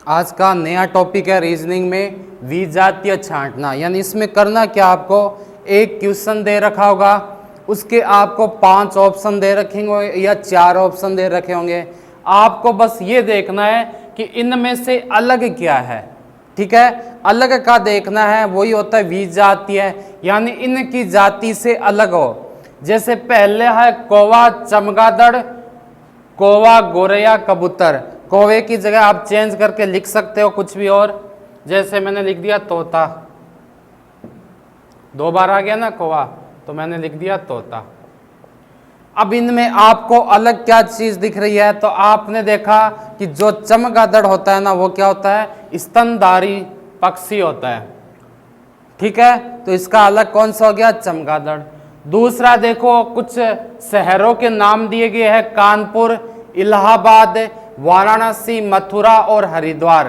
आज का नया टॉपिक है रीजनिंग में विजातीय छांटना। यानी इसमें करना क्या, आपको एक क्वेश्चन दे रखा होगा, उसके आपको 5 ऑप्शन दे रखे होंगे या 4 ऑप्शन दे रखे होंगे। आपको बस ये देखना है कि इनमें से अलग क्या है। ठीक है, अलग का देखना है, वही होता है विजातीय, यानी इनकी जाति से अलग हो। जैसे पहले है कौवा चमगादड़, कौवा गोरैया कबूतर। कौवे की जगह आप चेंज करके लिख सकते हो कुछ भी और, जैसे मैंने लिख दिया तोता, 2 बार आ गया ना कौवा, तो मैंने लिख दिया तोता। अब इनमें आपको अलग क्या चीज दिख रही है, तो आपने देखा कि जो चमगादड़ होता है ना, वो क्या होता है, स्तनधारी पक्षी होता है। ठीक है, तो इसका अलग कौन सा हो गया, चमगादड़। दूसरा देखो, कुछ शहरों के नाम दिए गए हैं, कानपुर, इलाहाबाद, वाराणसी, मथुरा और हरिद्वार।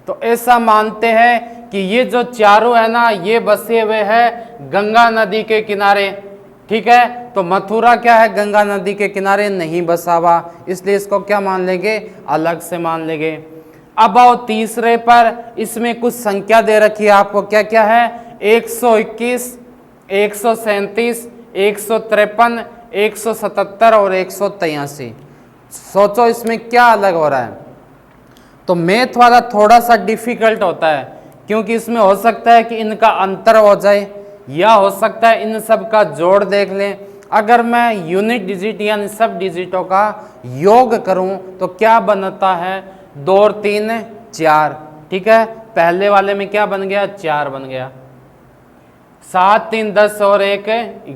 तो ऐसा मानते हैं कि ये जो चारों है ना, ये बसे हुए हैं गंगा नदी के किनारे। ठीक है, तो मथुरा क्या है, गंगा नदी के किनारे नहीं बसा हुआ, इसलिए इसको क्या मान लेंगे, अलग से मान लेंगे। अब आओ तीसरे पर, इसमें कुछ संख्या दे रखी है आपको, क्या क्या है, 121, 137, 153, 177 और 183। सोचो इसमें क्या अलग हो रहा है। तो मैथ वाला थोड़ा सा डिफिकल्ट होता है, क्योंकि इसमें हो सकता है कि इनका अंतर हो जाए, या हो सकता है इन सब का जोड़ देख लें। अगर मैं यूनिट डिजिट यानी सब डिजिटों का योग करूं तो क्या बनता है, 2 और 3 4। ठीक है, पहले वाले में क्या बन गया, 4 बन गया। 7 3 10 और 1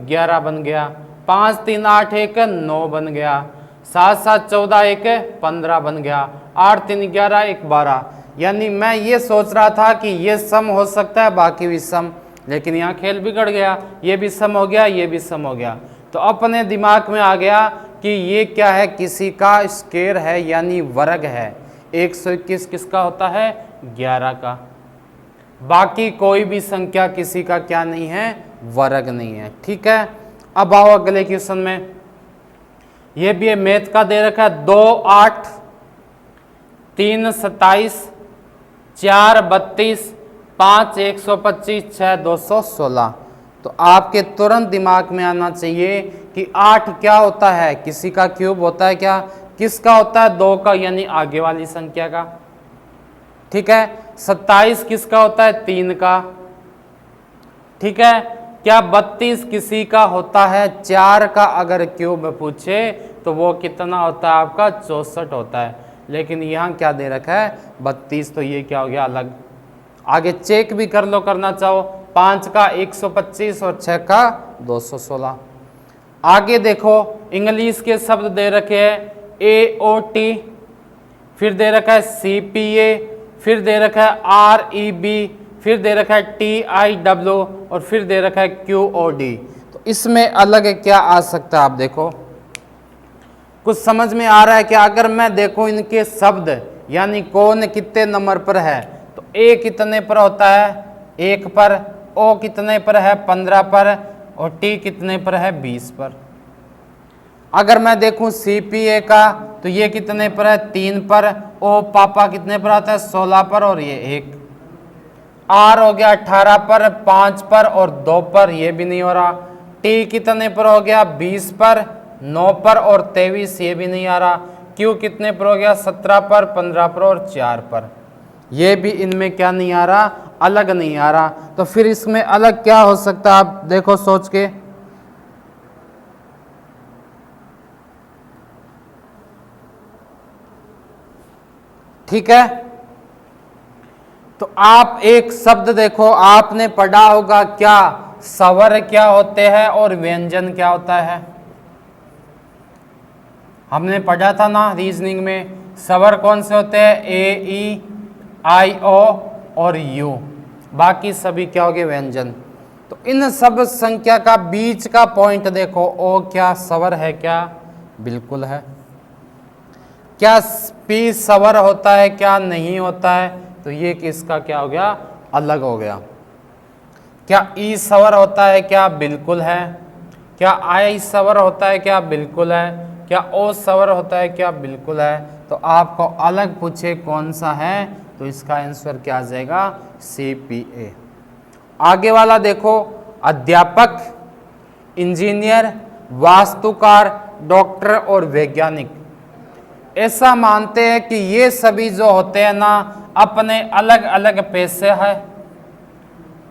11 बन गया। 5 3 8 1 9 बन गया। 7 7 14 1 15 बन गया। 8 3 11 1 12। यानी मैं ये सोच रहा था कि ये सम हो सकता है, बाकी भी सम, लेकिन यहाँ खेल बिगड़ गया, ये भी सम हो गया, ये भी सम हो गया। तो अपने दिमाग में आ गया कि ये क्या है, किसी का स्क्वायर है यानी वर्ग है। 121 किसका होता है, 11 का। बाकी कोई भी संख्या किसी का क्या नहीं है, वर्ग नहीं है। ठीक है, अब आओ अगले क्वेश्चन में। ये भी मैथ का दे रखा है, 2 8, 3 27, 4 32, 5 125, 6 216। तो आपके तुरंत दिमाग में आना चाहिए कि 8 क्या होता है, किसी का क्यूब होता है क्या, किसका होता है, 2 का, यानी आगे वाली संख्या का। ठीक है, 27 किसका होता है, 3 का। ठीक है, क्या 32 किसी का होता है, 4 का अगर क्यूब पूछे तो वो कितना होता है आपका, 64 होता है। लेकिन यहाँ क्या दे रखा है, 32, तो ये क्या हो गया, अलग। आगे चेक भी कर लो, करना चाहो, 5 का 125 और 6 का 216। आगे देखो, इंग्लिश के शब्द दे रखे हैं, AOT, फिर दे रखा है CPA, फिर दे रखा है REB, फिर दे रखा है TIW और फिर दे रखा है QOD। तो इसमें अलग क्या आ सकता है, आप देखो, कुछ समझ में आ रहा है कि अगर मैं देखूं इनके शब्द, यानी कौन कितने नंबर पर है, तो A कितने पर होता है, 1 पर, O कितने पर है, 15 पर, और T कितने पर है, 20 पर। अगर मैं देखूं CPA का, तो ये कितने पर है, 3 पर, O पापा कितने पर आता है, 16 पर, और ये 1। R हो गया 18 पर, 5 पर और 2 पर, ये भी नहीं हो रहा। T कितने पर हो गया, 20 पर, 9 पर और 23, ये भी नहीं आ रहा। Q कितने पर हो गया, 17 पर, 15 पर और 4 पर, ये भी इनमें क्या नहीं आ रहा, अलग नहीं आ रहा। तो फिर इसमें अलग क्या हो सकता है, आप देखो सोच के। ठीक है, तो आप एक शब्द देखो, आपने पढ़ा होगा क्या, स्वर क्या होते हैं और व्यंजन क्या होता है, हमने पढ़ा था ना रीजनिंग में। स्वर कौन से होते हैं, A, E, I, O और U, बाकी सभी क्या हो गए, व्यंजन। तो इन सब संख्या का बीच का पॉइंट देखो, O क्या स्वर है क्या, बिल्कुल है। क्या P स्वर होता है क्या, नहीं होता है, तो ये किसका क्या हो गया, अलग हो गया। क्या E स्वर होता है क्या, बिल्कुल है। क्या I स्वर होता है क्या, बिल्कुल है। क्या ओ स्वर होता है क्या? बिल्कुल है। तो आपको अलग पूछे कौन सा है, तो इसका आंसर क्या आ जाएगा? CPA। आगे वाला देखो, अध्यापक, इंजीनियर, वास्तुकार, डॉक्टर और वैज्ञानिक ऐसा मानते हैं कि ये सभी जो होते हैं ना अपने अलग अलग पेशे हैं,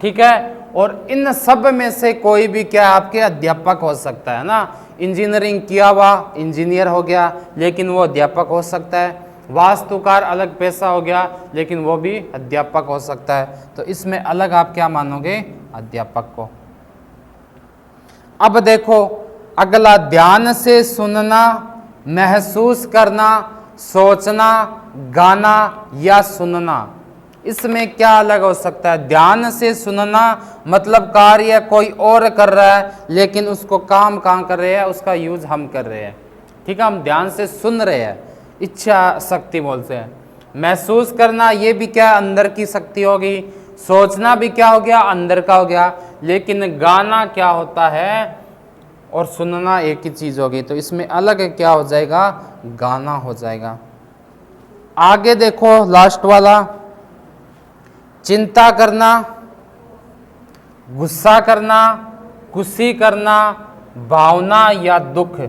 ठीक है। और इन सब में से कोई भी क्या आपके अध्यापक हो सकता है ना। इंजीनियरिंग किया हुआ इंजीनियर हो गया, लेकिन वो अध्यापक हो सकता है। वास्तुकार अलग पेशा हो गया, लेकिन वो भी अध्यापक हो सकता है। तो इसमें अलग आप क्या मानोगे? अध्यापक को। अब देखो अगला, ध्यान से सुनना, महसूस करना, सोचना, गाना या सुनना, इसमें क्या अलग हो सकता है? ध्यान से सुनना मतलब कार्य कोई और कर रहा है, लेकिन उसको काम कहाँ कर रहे हैं? उसका यूज हम कर रहे हैं, ठीक है। हम ध्यान से सुन रहे हैं, इच्छा शक्ति बोलते हैं। महसूस करना, ये भी क्या अंदर की शक्ति होगी। सोचना भी क्या हो गया? अंदर का हो गया। लेकिन गाना क्या होता है और सुनना एक ही चीज होगी, तो इसमें अलग क्या हो जाएगा? गाना हो जाएगा। आगे देखो लास्ट वाला, चिंता करना, गुस्सा करना, खुशी करना, भावना या दुख।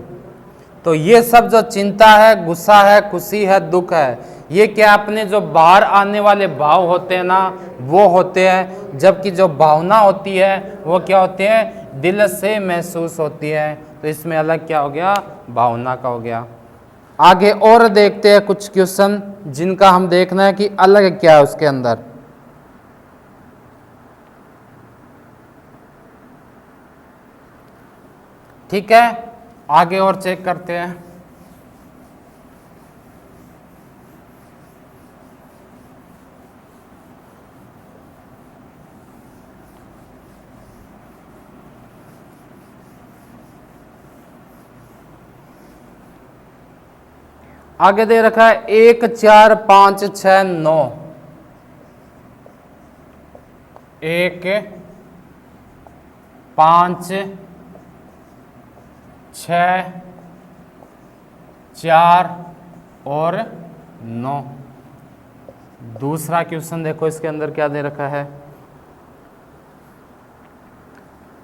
तो ये सब जो चिंता है, गुस्सा है, खुशी है, दुख है, ये क्या अपने जो बाहर आने वाले भाव होते हैं ना वो होते हैं। जबकि जो भावना होती है वो क्या होती है? दिल से महसूस होती है। तो इसमें अलग क्या हो गया? भावना का हो गया। आगे और देखते हैं कुछ क्वेश्चन जिनका हम देखना है कि अलग क्या है उसके अंदर। ठीक है, आगे और चेक करते हैं। आगे दे रखा है 1 4 5 6 9। 1 5 6 4 और 9। दूसरा क्वेश्चन देखो, इसके अंदर क्या दे रखा है?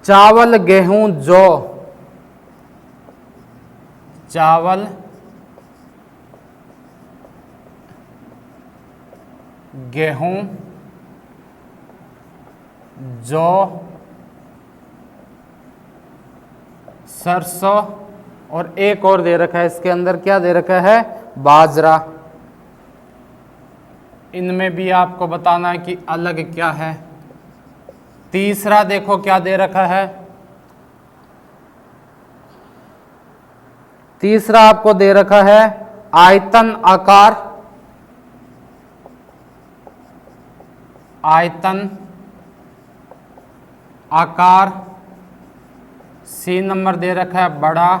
चावल, गेहूं, जौ। चावल, गेहूं, जौ, सरसों और एक और दे रखा है इसके अंदर, क्या दे रखा है? बाजरा। इनमें भी आपको बताना है कि अलग क्या है। तीसरा देखो क्या दे रखा है। तीसरा आपको दे रखा है आयतन, आकार। आयतन, आकार। सी नंबर दे रखा है बड़ा।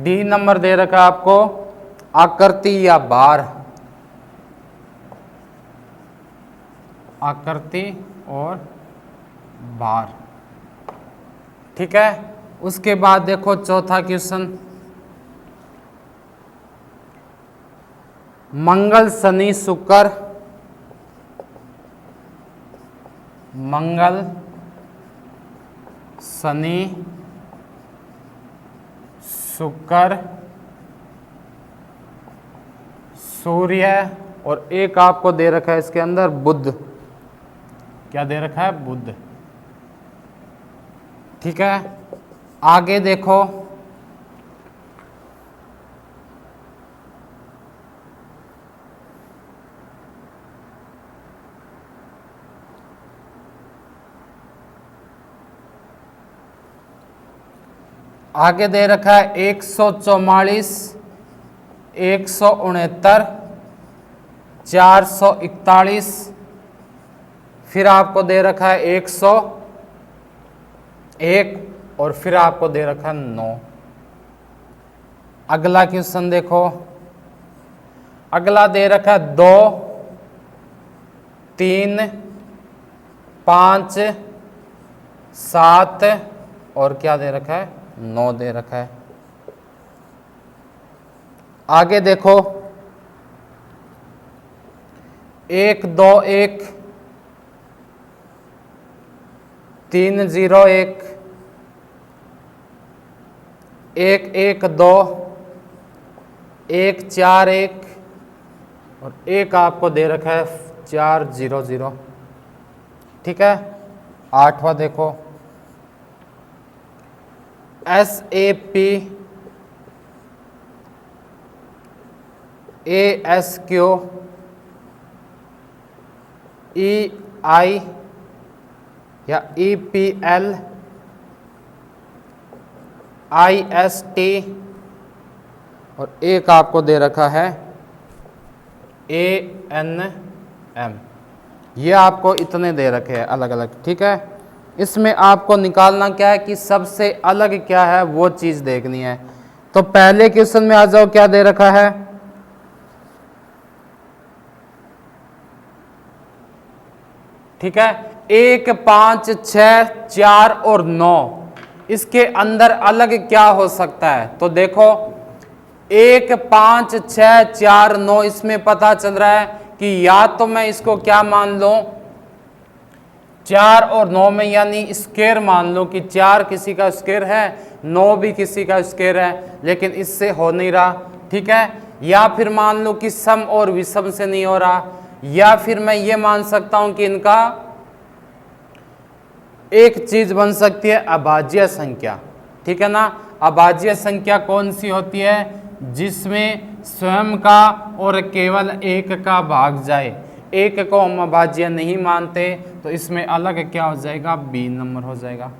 डी नंबर दे रखा है आपको आकृति या बार। आकृति और बार, ठीक है। उसके बाद देखो चौथा क्वेश्चन, मंगल, शनि, शुक्र। मंगल, शनि, शुक्र, सूर्य और एक आपको दे रखा है इसके अंदर बुध। क्या दे रखा है? बुध, ठीक है। आगे देखो, आगे दे रखा है 144, 169, 441। फिर आपको दे रखा है 101 और फिर आपको दे रखा है 9। अगला क्वेश्चन देखो, अगला दे रखा है 2, 3, 5, 7 और क्या दे रखा है? 9 दे रखा है। आगे देखो 1 2 1 3 0 1 1 1 2 1 4 1 और एक आपको दे रखा है 4 0 0। ठीक है। 8वां देखो SAP ASQ EI या EPL IST और एक आपको दे रखा है ANM। ये आपको इतने दे रखे हैं अलग अलग। ठीक है। इसमें आपको निकालना क्या है कि सबसे अलग क्या है वो चीज देखनी है। तो पहले क्वेश्चन में आ जाओ, क्या दे रखा है? ठीक है। 1 5 6 4 और 9, इसके अंदर अलग क्या हो सकता है? तो देखो 1 5 6 4 9, इसमें पता चल रहा है कि या तो मैं इसको क्या मान लूं 4 और 9 में यानी स्क्वायर मान लो कि 4 किसी का स्क्वायर है, 9 भी किसी का स्क्वायर है, लेकिन इससे हो नहीं रहा। ठीक है। या फिर मान लो कि सम और विषम से नहीं हो रहा, या फिर मैं ये मान सकता हूं कि इनका एक चीज बन सकती है अभाज्य संख्या। ठीक है ना। अभाज्य संख्या कौन सी होती है? जिसमें स्वयं का और केवल एक का भाग जाए। एक को हम अभाज्य नहीं मानते, तो इसमें अलग क्या हो जाएगा? बी नंबर हो जाएगा।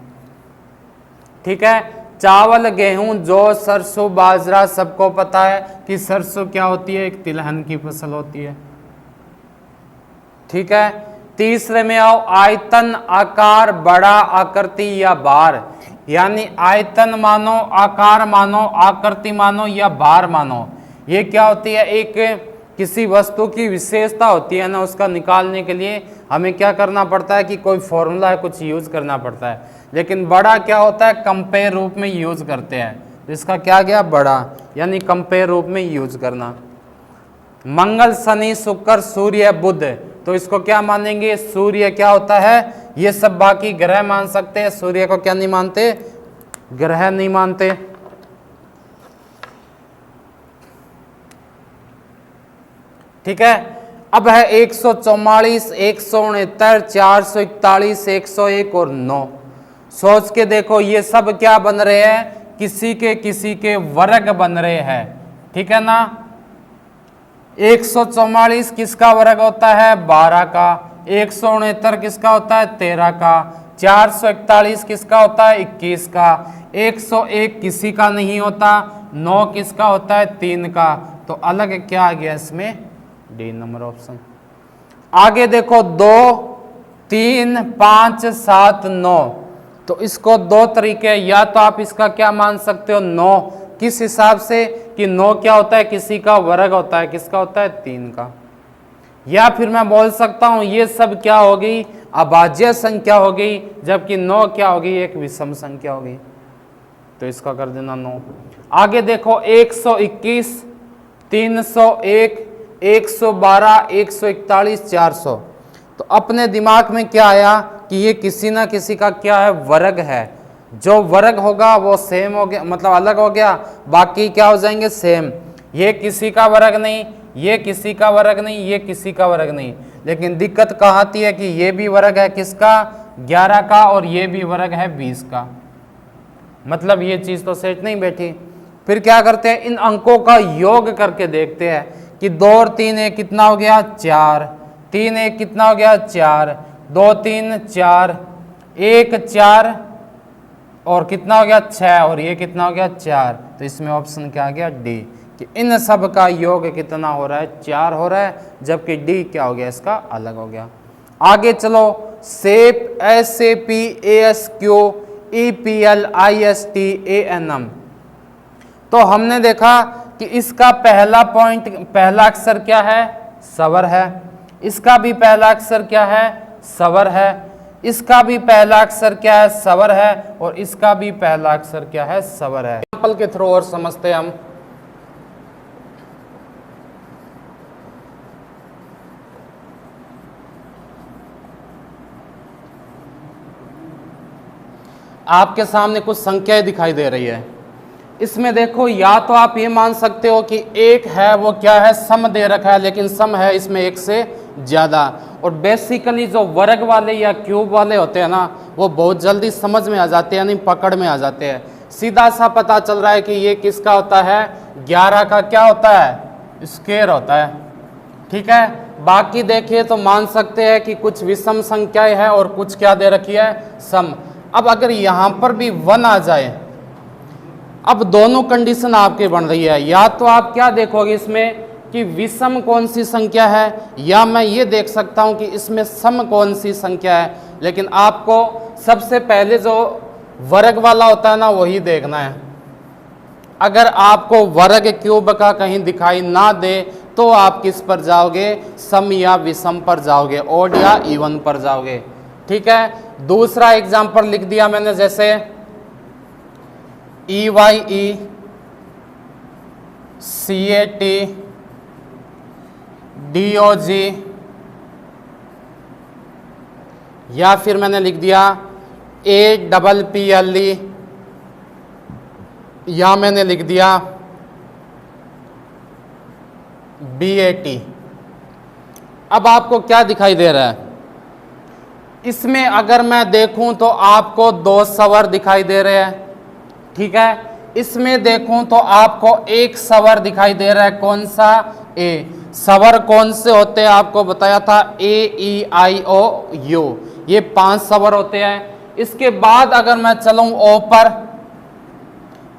ठीक है। चावल, गेहूं, जौ, सरसों, बाजरा, सबको पता है कि सरसों क्या होती है? एक तिलहन की फसल होती है। ठीक है। तीसरे में आओ, आयतन, आकार, बड़ा, आकृति या भार। यानी आयतन मानो, आकार मानो, आकृति मानो या भार मानो। ये क्या होती है? एक किसी वस्तु की विशेषता होती है ना, उसका निकालने के लिए हमें क्या करना पड़ता है कि कोई फॉर्मूला है, कुछ यूज करना पड़ता है। लेकिन बड़ा क्या होता है? कंपेयर रूप में यूज करते हैं। तो इसका क्या गया? बड़ा, यानी कंपेयर रूप में यूज करना। मंगल, शनि, शुक्र, सूर्य, बुध, तो इसको क्या मानेंगे? सूर्य क्या होता है? ये सब बाकी ग्रह मान सकते हैं, सूर्य को क्या नहीं मानते? ग्रह नहीं मानते। ठीक है। अब है 144, 169, 441, 101 और 9। सोच के देखो, ये सब क्या बन रहे हैं? किसी के वर्ग बन रहे हैं। ठीक है ना। 144 किसका वर्ग होता है? 12 का। 169 किसका होता है? 13 का। 441 किसका होता है? 21 का। 101 किसी का नहीं होता। 9 किसका होता है? 3 का। तो अलग क्या आ गया इसमें? D number option. आगे देखो 2 3 5 7 9, तो इसको दो तरीके, या तो आप इसका क्या मान सकते हो? 9 किस हिसाब से कि 9 क्या होता है? किसी का वर्ग होता है। किसका होता है? 3 का। या फिर मैं बोल सकता हूं ये सब क्या हो गई? अभाज्य संख्या हो गई, जबकि 9 क्या हो गई? एक विषम संख्या हो गई। तो इसका कर देना 9। आगे देखो 121, 301, 112, 141, 400, तो अपने दिमाग में क्या आया कि ये किसी ना किसी का क्या है? वर्ग है। जो वर्ग होगा वो सेम हो गया, मतलब अलग हो गया, बाकी क्या हो जाएंगे? सेम। ये किसी का वर्ग नहीं, ये किसी का वर्ग नहीं, ये किसी का वर्ग नहीं। लेकिन दिक्कत कहाँ आती है कि ये भी वर्ग है किसका? 11 का, और ये भी वर्ग है 20 का। मतलब ये चीज तो सेट नहीं बैठी। फिर क्या करते हैं? इन अंकों का योग करके देखते हैं कि 2 और 3 1 कितना हो गया? 4। 3 1 कितना हो गया? 4। 2 3 4, 1 4 और कितना हो गया? 6, और ये कितना हो गया? 4। तो इसमें ऑप्शन क्या आ गया? डी, कि इन सब का योग कितना हो रहा है? 4 हो रहा है, जबकि डी क्या हो गया? इसका अलग हो गया। आगे चलो, सेप, SAP, ASQ, EPL, IST, ANM, तो हमने देखा कि इसका पहला पॉइंट, पहला अक्षर क्या है? स्वर है। इसका भी पहला अक्षर क्या है? स्वर है। इसका भी पहला अक्षर क्या है? स्वर है। और इसका भी पहला अक्षर क्या है? स्वर है। एग्जाम्पल के थ्रू और समझते हैं हम। आपके सामने कुछ संख्याएं दिखाई दे रही है। इसमें देखो, या तो आप ये मान सकते हो कि एक है वो क्या है, सम दे रखा है, लेकिन सम है इसमें एक से ज़्यादा। और बेसिकली जो वर्ग वाले या क्यूब वाले होते हैं ना, वो बहुत जल्दी समझ में आ जाते हैं, यानी पकड़ में आ जाते हैं। सीधा सा पता चल रहा है कि ये किसका होता है, 11 का क्या होता है, स्क्वायर होता है। ठीक है, बाकी देखिए तो मान सकते हैं कि कुछ विषम संख्याएं हैं और कुछ क्या दे रखी है, सम। अब अगर यहाँ पर भी 1 आ जाए, अब दोनों कंडीशन आपके बन रही है। या तो आप क्या देखोगे इसमें कि विषम कौन सी संख्या है, या मैं ये देख सकता हूं कि इसमें सम कौन सी संख्या है। लेकिन आपको सबसे पहले जो वर्ग वाला होता है ना, वही देखना है। अगर आपको वर्ग क्यूब का कहीं दिखाई ना दे तो आप किस पर जाओगे, सम या विषम पर जाओगे, ओड या इवन पर जाओगे। ठीक है, दूसरा एग्जाम्पल लिख दिया मैंने, जैसे EYE CAT DOG, या फिर मैंने लिख दिया APPLE, या मैंने लिख दिया BAT। अब आपको क्या दिखाई दे रहा है इसमें? अगर मैं देखूं तो आपको 2 स्वर दिखाई दे रहे हैं। ठीक है, इसमें देखूं तो आपको एक स्वर दिखाई दे रहा है, कौन सा, ए। स्वर कौन से होते हैं आपको बताया था, AEIOU, ये 5 स्वर होते हैं। इसके बाद अगर मैं चलूं ओ पर,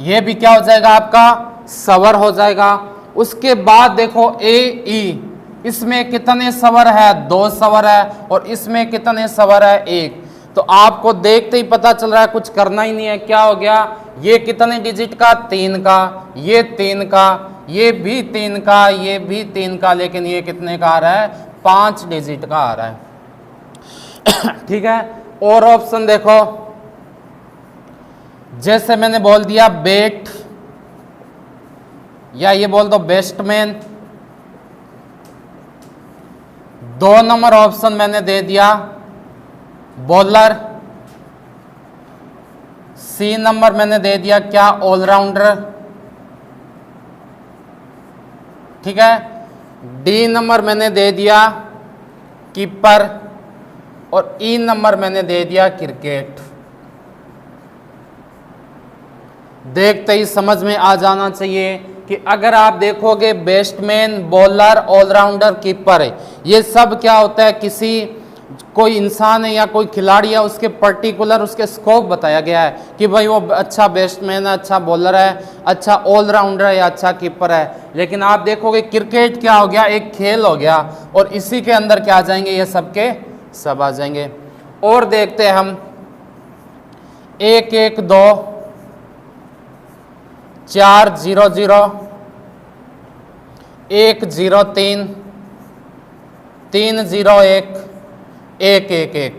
ये भी क्या हो जाएगा, आपका स्वर हो जाएगा। उसके बाद देखो AE, इसमें कितने स्वर है, 2 स्वर है, और इसमें कितने स्वर है, 1। तो आपको देखते ही पता चल रहा है कुछ करना ही नहीं है। क्या हो गया, ये कितने डिजिट का, 3 का, ये 3 का, ये भी 3 का, ये भी 3 का, लेकिन ये कितने का आ रहा है, 5 डिजिट का आ रहा है। ठीक है, और ऑप्शन देखो, जैसे मैंने बोल दिया बेट, या ये बोल दो बेस्टमैन। 2 नंबर ऑप्शन मैंने दे दिया बॉलर। C नंबर मैंने दे दिया क्या, ऑलराउंडर। ठीक है, D नंबर मैंने दे दिया कीपर, और E नंबर मैंने दे दिया क्रिकेट। देखते ही समझ में आ जाना चाहिए कि अगर आप देखोगे बैट्समैन, बॉलर, ऑलराउंडर, कीपर, ये सब क्या होता है, किसी कोई इंसान है या कोई खिलाड़ी है, उसके पर्टिकुलर उसके स्कोप बताया गया है कि भाई वो अच्छा बैट्समैन है, अच्छा बॉलर है, अच्छा ऑलराउंडर है या अच्छा कीपर है। लेकिन आप देखोगे क्रिकेट क्या हो गया, एक खेल हो गया, और इसी के अंदर क्या आ जाएंगे, ये सब के सब आ जाएंगे। और देखते हैं हम 1 1 2 4 0 0 1 0 3 3 0 1 1 1 1।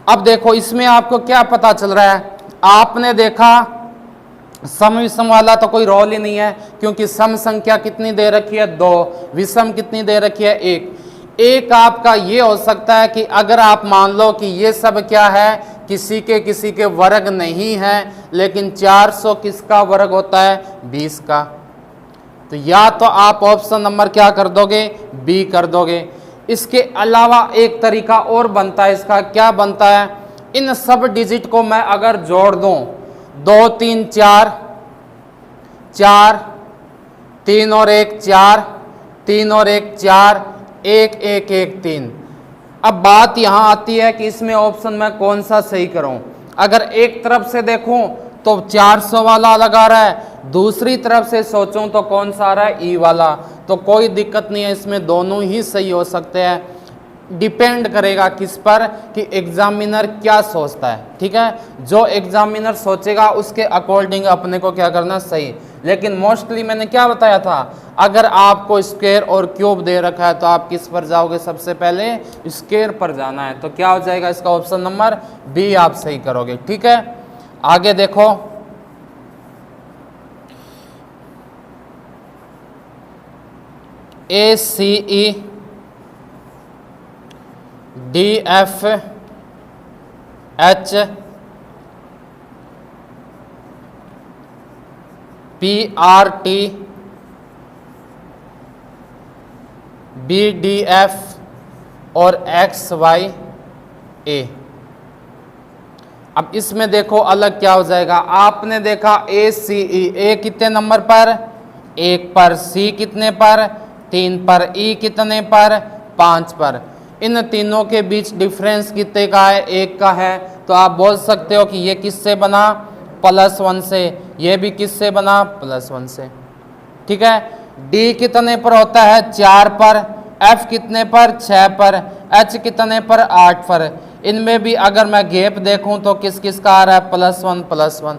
अब देखो इसमें आपको क्या पता चल रहा है, आपने देखा सम विषम वाला तो कोई रोल ही नहीं है, क्योंकि सम संख्या कितनी दे रखी है, 2, विषम कितनी दे रखी है, 1। एक आपका ये हो सकता है कि अगर आप मान लो कि ये सब क्या है, किसी के वर्ग नहीं है, लेकिन 400 किसका वर्ग होता है, 20 का। तो या तो आप ऑप्शन नंबर क्या कर दोगे, बी कर दोगे। इसके अलावा एक तरीका और बनता है, इसका क्या बनता है, इन सब डिजिट को मैं अगर जोड़ दूं, 2 3 4 4 3 और 1 4 3 और 1 4 1 1 1 3। अब बात यहां आती है कि इसमें ऑप्शन मैं कौन सा सही करूं। अगर एक तरफ से देखूं तो 400 वाला अलग आ रहा है, दूसरी तरफ से सोचूं तो कौन सा आ रहा है, ई वाला। तो कोई दिक्कत नहीं है, इसमें दोनों ही सही हो सकते हैं। डिपेंड करेगा किस पर, कि एग्जामिनर क्या सोचता है। ठीक है, जो एग्जामिनर सोचेगा उसके अकॉर्डिंग अपने को क्या करना, सही। लेकिन मोस्टली मैंने क्या बताया था, अगर आपको स्क्वायर और क्यूब दे रखा है तो आप किस पर जाओगे, सबसे पहले स्क्वायर पर जाना है। तो क्या हो जाएगा इसका ऑप्शन नंबर बी आप सही करोगे। ठीक है, आगे देखो, ACE DF H PRT, BDF और XYA। अब इसमें देखो अलग क्या हो जाएगा। आपने देखा ACE, ए कितने नंबर पर, 1 पर, C कितने पर, 3 पर, E कितने पर, 5 पर। इन तीनों के बीच डिफरेंस कितने का है, 1 का है। तो आप बोल सकते हो कि ये किससे बना, +1 से, ये भी किससे बना, +1 से। ठीक है। D कितने पर होता है, 4 पर, F कितने पर, 6 पर, H कितने पर, 8 पर। इनमें भी अगर मैं गैप देखूं तो किस किस का आ रहा है, +1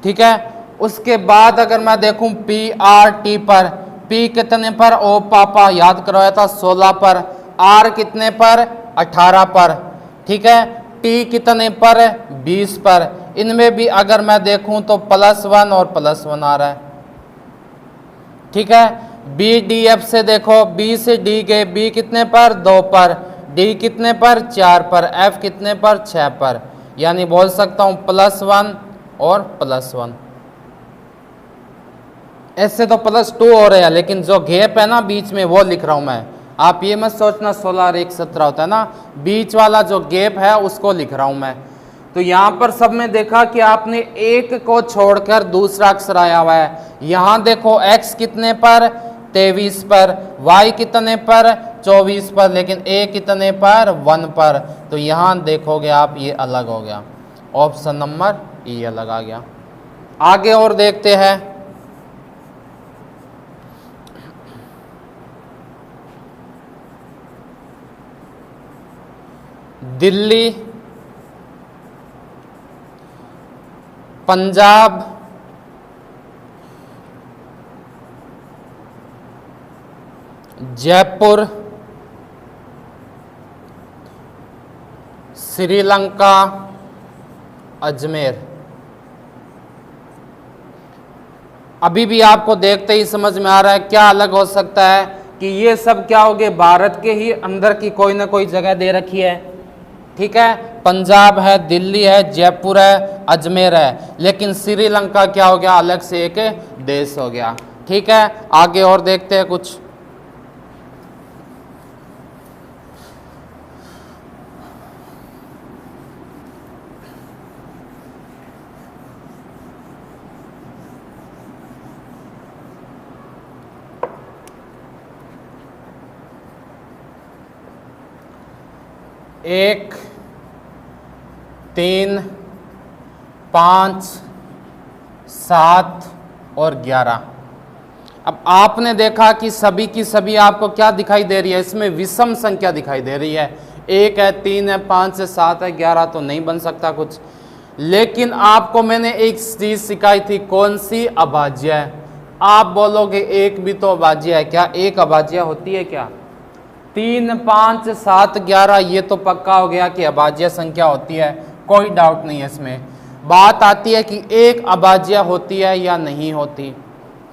ठीक है। उसके बाद अगर मैं देखूं PRT पर, P कितने पर, ओ पापा याद करवाया था 16 पर, R कितने पर, 18 पर, ठीक है। T कितने पर, 20 पर। इनमें भी अगर मैं देखूं तो +1 और +1 आ रहा है, ठीक है। BDF से देखो, B से D गए, B कितने पर, 2 पर, D कितने पर, 4 पर, F कितने पर, 6 पर। यानी बोल सकता हूं +1 और +1। ऐसे तो +2 हो रहे हैं, लेकिन जो गैप है ना बीच में वो लिख रहा हूं मैं। आप ये मत सोचना 16 और 1 17 होता है ना, बीच वाला जो गैप है उसको लिख रहा हूं मैं। तो यहां पर सब में देखा कि आपने एक को छोड़कर दूसरा अक्षर आया हुआ है। यहां देखो x कितने पर, 23 पर, y कितने पर, 24 पर, लेकिन a कितने पर, 1 पर। तो यहां देखोगे आप ये अलग हो गया, ऑप्शन नंबर E अलग आ गया। आगे और देखते हैं। दिल्ली, पंजाब, जयपुर, श्रीलंका, अजमेर। अभी भी आपको देखते ही समझ में आ रहा है क्या अलग हो सकता है, कि ये सब क्या हो गए, भारत के ही अंदर की कोई ना कोई जगह दे रखी है, ठीक है। पंजाब है, दिल्ली है, जयपुर है, अजमेर है, लेकिन श्रीलंका क्या हो गया, अलग से एक देश हो गया, ठीक है। आगे और देखते हैं कुछ। एक, 3, 5, 7 और 11। अब आपने देखा कि सभी की सभी आपको क्या दिखाई दे रही है, इसमें विषम संख्या दिखाई दे रही है। 1 है, 3 है, 5 है, 7 है, 11 तो नहीं बन सकता कुछ। लेकिन आपको मैंने एक चीज सिखाई थी, कौन सी, अभाज्य है। आप बोलोगे एक भी तो अभाज्य है क्या, एक अभाज्य होती है क्या। 3, 5, 7, 11 ये तो पक्का हो गया कि अभाज्य संख्या होती है, कोई डाउट नहीं है इसमें। बात आती है कि एक अभाज्य होती है या नहीं होती,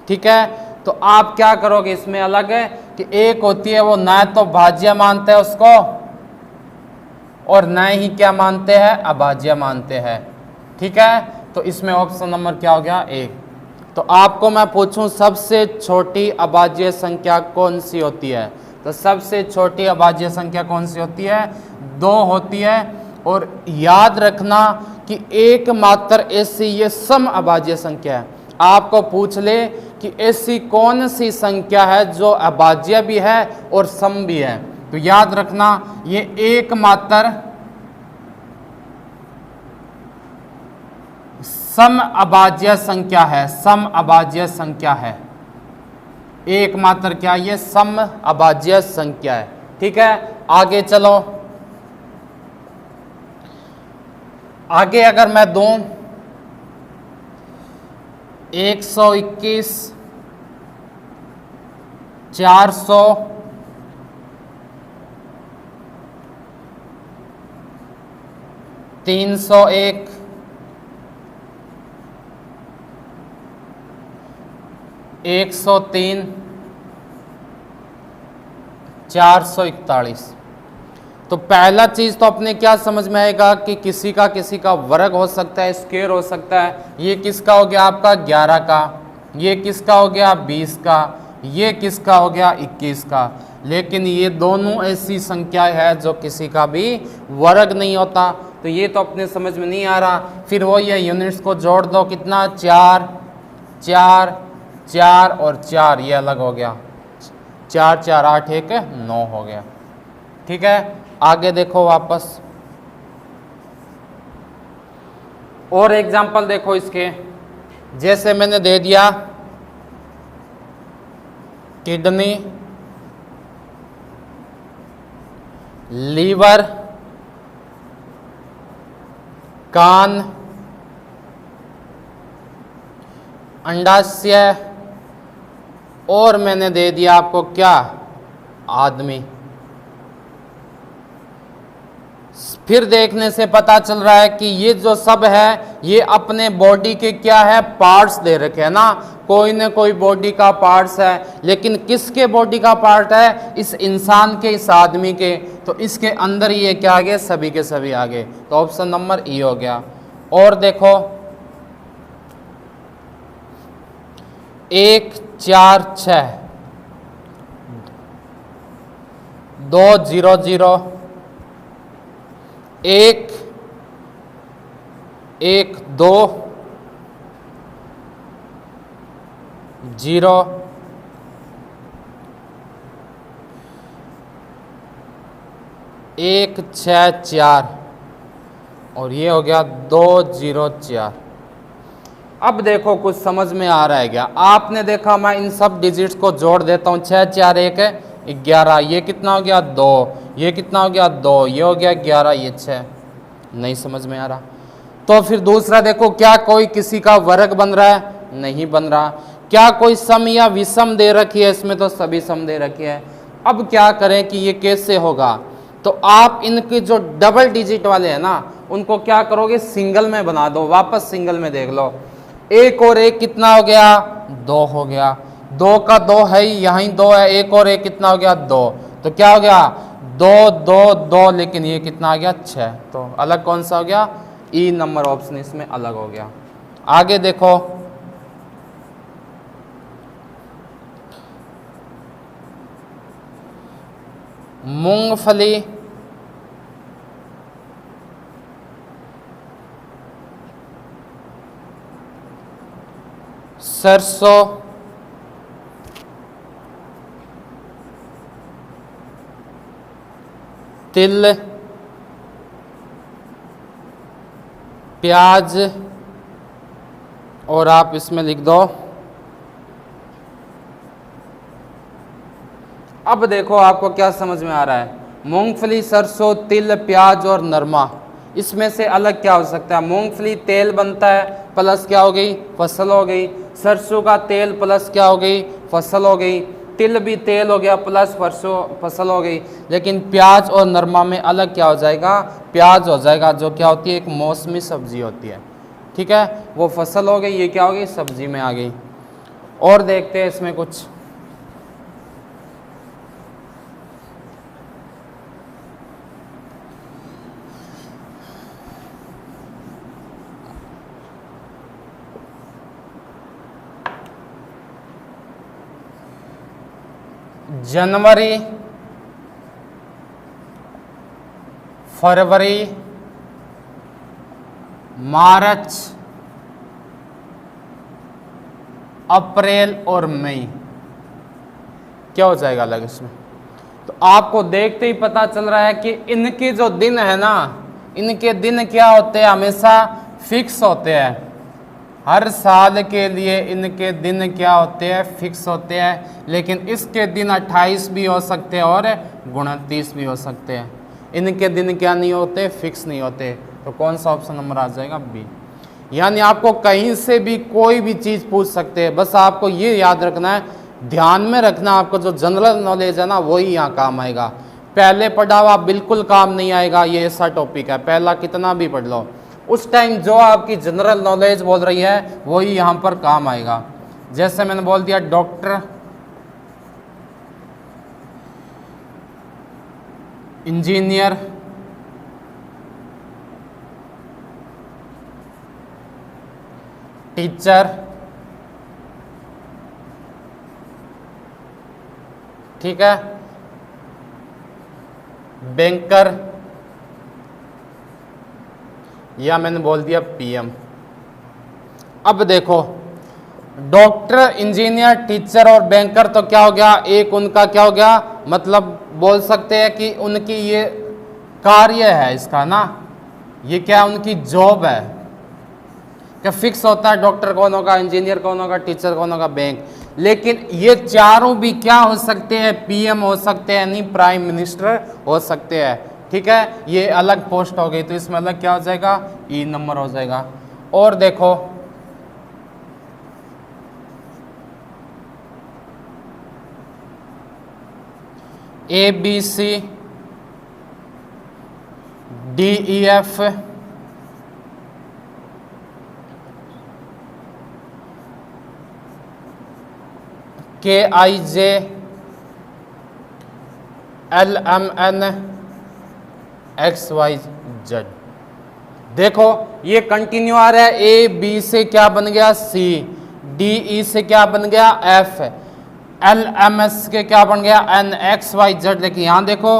ठीक है। तो आप क्या करोगे, इसमें अलग है कि एक होती है वो न तो भाज्य मानते हैं उसको और न ही क्या मानते हैं, अभाज्य मानते हैं, ठीक है। तो इसमें ऑप्शन नंबर क्या हो गया, 1। तो आपको मैं पूछूं सबसे छोटी अभाज्य संख्या कौन सी होती है, तो सबसे छोटी अभाज्य संख्या कौन सी होती है, 2 होती है। और याद रखना कि एकमात्र ऐसी ये सम अभाज्य संख्या है। आपको पूछ ले कि ऐसी कौन सी संख्या है जो अभाज्य भी है और सम भी है, तो याद रखना ये एकमात्र सम अभाज्य संख्या है, सम अभाज्य संख्या है। एकमात्र क्या, ये सम अभाज्य संख्या है, ठीक है। आगे चलो, आगे अगर मैं दूं 121, 400, 301, 103, 441, तो पहला चीज तो अपने क्या समझ में आएगा कि किसी का वर्ग हो सकता है, स्क्वायर हो सकता है। ये किसका हो गया आपका 11 का, ये किसका हो गया 20 का, ये किसका हो गया 21 का। लेकिन ये दोनों ऐसी संख्या है जो किसी का भी वर्ग नहीं होता, तो ये तो अपने समझ में नहीं आ रहा। फिर वो ये यूनिट्स को जोड़ दो, कितना 4 4 4 और 4, ये अलग हो गया, 4 4 8 1 9 हो गया। ठीक है, आगे देखो वापस और एग्जाम्पल देखो इसके। जैसे मैंने दे दिया किडनी, लीवर, कान, अंडाशय और मैंने दे दिया आपको क्या आदमी। फिर देखने से पता चल रहा है कि ये जो सब है ये अपने बॉडी के क्या है पार्ट्स दे रखे हैं ना, कोई न कोई बॉडी का पार्ट्स है। लेकिन किसके बॉडी का पार्ट है? इस इंसान के, इस आदमी के। तो इसके अंदर ये क्या आ गए? सभी के सभी आ गए। तो ऑप्शन नंबर ई हो गया। और देखो 1 4 6 2 0 0 1 1 2 0 1 6 4 और ये हो गया 2 0 4। अब देखो कुछ समझ में आ रहा है क्या? आपने देखा मैं इन सब डिजिट्स को जोड़ देता हूँ, 6 4 1 11, ये कितना हो गया 2, ये कितना हो गया 2, ये हो गया 11, ये 6। नहीं समझ में आ रहा। तो फिर दूसरा देखो, क्या कोई किसी का वर्ग बन रहा है? नहीं बन रहा। क्या कोई सम या विषम दे रखी है? इसमें तो सभी सम दे रखी है। अब क्या करें कि ये कैसे होगा? तो आप इनके जो डबल डिजिट वाले हैं ना उनको क्या करोगे? सिंगल में बना दो। वापस सिंगल में देख लो, 1 और 1 कितना हो गया? 2 हो गया। 2 का 2 है ही, यहीं 2 है। 1 और 1 कितना हो गया? 2। तो क्या हो गया? 2 2 2, लेकिन ये कितना आ गया? 6। तो अलग कौन सा हो गया? ई नंबर ऑप्शन इसमें अलग हो गया। आगे देखो, मूंगफली, सरसों, तिल, प्याज और आप इसमें लिख दो। अब देखो आपको क्या समझ में आ रहा है? मूंगफली, सरसों, तिल, प्याज और नरमा, इसमें से अलग क्या हो सकता है? मूंगफली तेल बनता है, प्लस क्या हो गई? फसल हो गई। सरसों का तेल प्लस क्या हो गई? फसल हो गई। तिल भी तेल हो गया प्लस फसल हो गई। लेकिन प्याज और नरमा में अलग क्या हो जाएगा? प्याज हो जाएगा, जो क्या होती है? एक मौसमी सब्जी होती है। ठीक है, वो फसल हो गई, ये क्या हो गई? सब्जी में आ गई। और देखते हैं इसमें कुछ। जनवरी, फरवरी, मार्च, अप्रैल और मई, क्या हो जाएगा अलग इसमें? तो आपको देखते ही पता चल रहा है कि इनके जो दिन है ना, इनके दिन क्या होते हैं? हमेशा फिक्स होते हैं। हर साल के लिए इनके दिन क्या होते हैं? फिक्स होते हैं। लेकिन इसके दिन 28 भी हो सकते हैं और 29 भी हो सकते हैं। इनके दिन क्या नहीं होते? फिक्स नहीं होते। तो कौन सा ऑप्शन नंबर आ जाएगा? बी। यानी आपको कहीं से भी कोई भी चीज़ पूछ सकते हैं, बस आपको ये याद रखना है, ध्यान में रखना, आपको जो जनरल नॉलेज है ना वही यहाँ काम आएगा। पहले पढ़ा हुआ बिल्कुल काम नहीं आएगा। ये ऐसा टॉपिक है, पहला कितना भी पढ़ लो, उस टाइम जो आपकी जनरल नॉलेज बोल रही है वही यहाँ पर काम आएगा। जैसे मैंने बोल दिया डॉक्टर, इंजीनियर, टीचर, ठीक है, बैंकर, या मैंने बोल दिया पीएम। अब देखो डॉक्टर, इंजीनियर, टीचर और बैंकर तो क्या हो गया, एक उनका क्या हो गया, मतलब बोल सकते हैं कि उनकी ये कार्य है इसका ना, ये क्या उनकी जॉब है, क्या फिक्स होता है डॉक्टर कौन होगा, इंजीनियर कौन होगा, टीचर कौन होगा, बैंक। लेकिन ये चारों भी क्या हो सकते हैं, पीएम हो सकते हैं, यानी प्राइम मिनिस्टर हो सकते हैं, ठीक है। ये अलग पोस्ट हो गई तो इसमें अलग क्या हो जाएगा, ई नंबर हो जाएगा। और देखो A B C D E F K I J L M N X Y Z. देखो ये कंटिन्यू आ रहा है, ए बी से क्या बन गया सी, डी ई से क्या बन गया एफ, एल एम एस के क्या बन गया एन, एक्स वाई जेड। लेकिन यहाँ देखो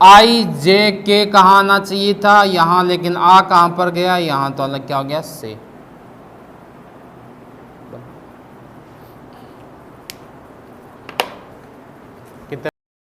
आई जे के कहाँ आना चाहिए था यहाँ, लेकिन आ कहाँ पर गया यहाँ, तो अलग क्या हो गया से।